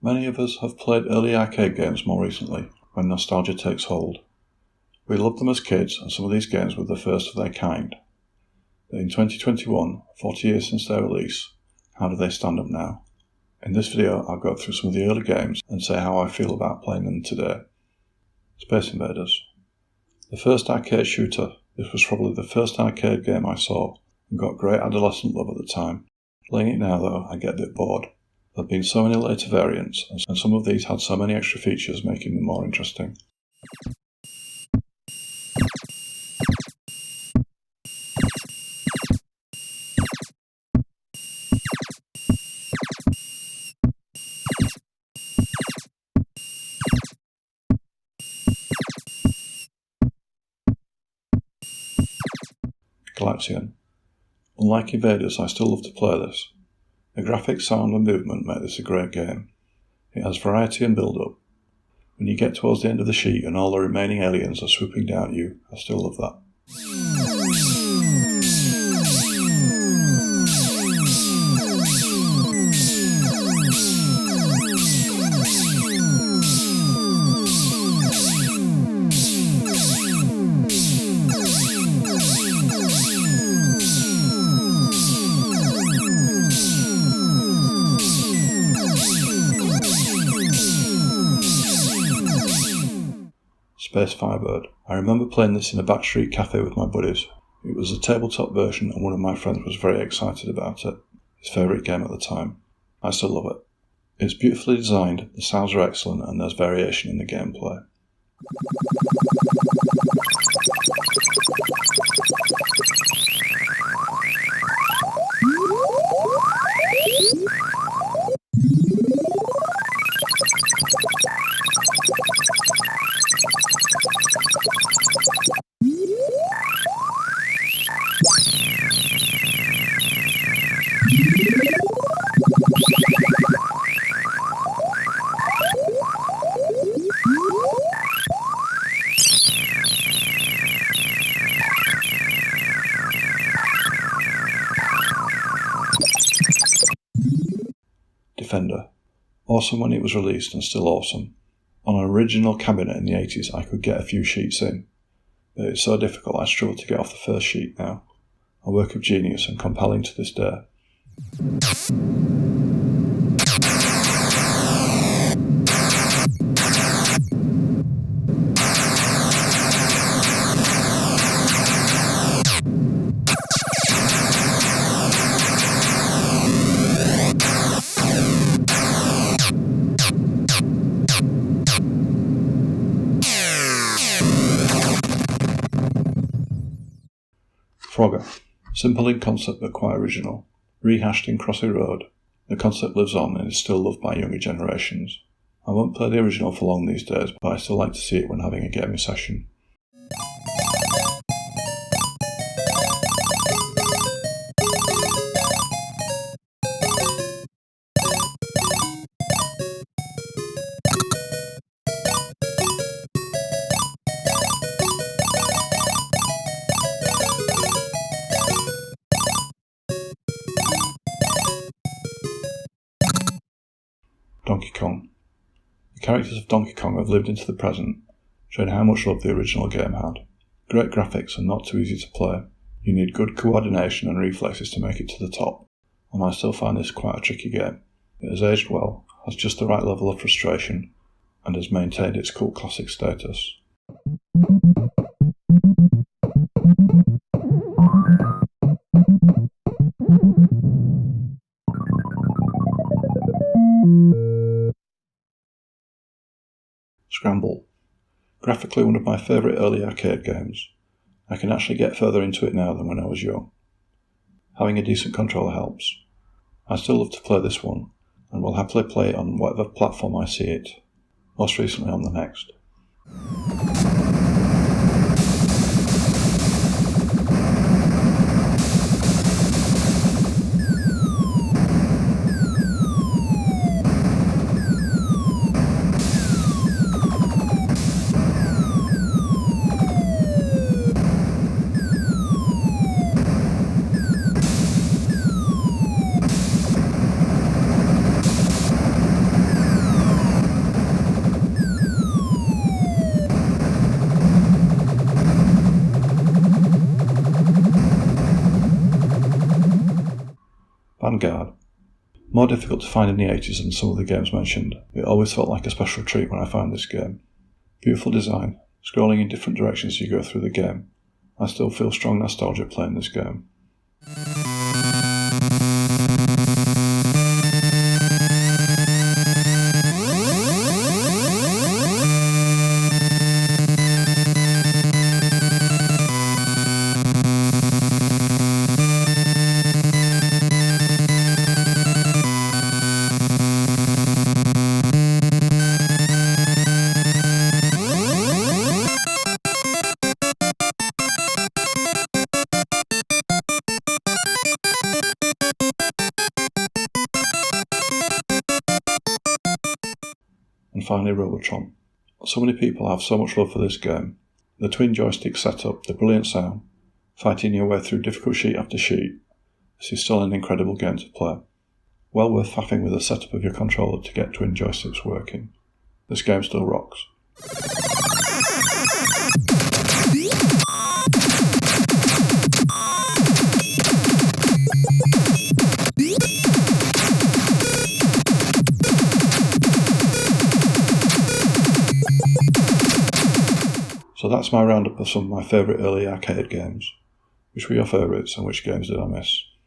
Many of us have played early arcade games more recently, when nostalgia takes hold. We loved them as kids, and some of these games were the first of their kind. But in 2021, 40 years since their release, how do they stand up now? In this video, I'll go through some of the early games and say how I feel about playing them today. Space Invaders. The first arcade shooter, this was probably the first arcade game I saw, and got great adolescent love at the time. Playing it now though, I get a bit bored. There have been so many later variants, and some of these had so many extra features making them more interesting. Galaxian. Unlike Invaders, I still love to play this. The graphics, sound and movement make this a great game. It has variety and build-up. When you get towards the end of the sheet and all the remaining aliens are swooping down at you, I still love that. Space Firebird. I remember playing this in a backstreet cafe with my buddies. It was a tabletop version and one of my friends was very excited about it. His favourite game at the time. I still love it. It's beautifully designed, the sounds are excellent and there's variation in the gameplay. Defender. Awesome when it was released and still awesome. On an original cabinet in the 80s I could get a few sheets in, but it's so difficult I struggle to get off the first sheet now. A work of genius and compelling to this day. Frogger. Simple in concept but quite original. Rehashed in Crossy Road, the concept lives on and is still loved by younger generations. I won't play the original for long these days, but I still like to see it when having a gaming session. Donkey Kong. The characters of Donkey Kong have lived into the present, showing how much love the original game had. Great graphics and not too easy to play. You need good coordination and reflexes to make it to the top, and I still find this quite a tricky game. It has aged well, has just the right level of frustration, and has maintained its cult classic status. Scramble. Graphically one of my favourite early arcade games. I can actually get further into it now than when I was young. Having a decent controller helps. I still love to play this one, and will happily play it on whatever platform I see it, most recently on the Next. Vanguard. More difficult to find in the 80s than some of the games mentioned, it always felt like a special treat when I found this game. Beautiful design, scrolling in different directions as you go through the game. I still feel strong nostalgia playing this game. And finally Robotron. So many people have so much love for this game. The twin joystick setup, the brilliant sound, fighting your way through difficult sheet after sheet. This is still an incredible game to play. Well worth faffing with the setup of your controller to get twin joysticks working. This game still rocks. So that's my roundup of some of my favourite early arcade games. Which were your favourites and which games did I miss?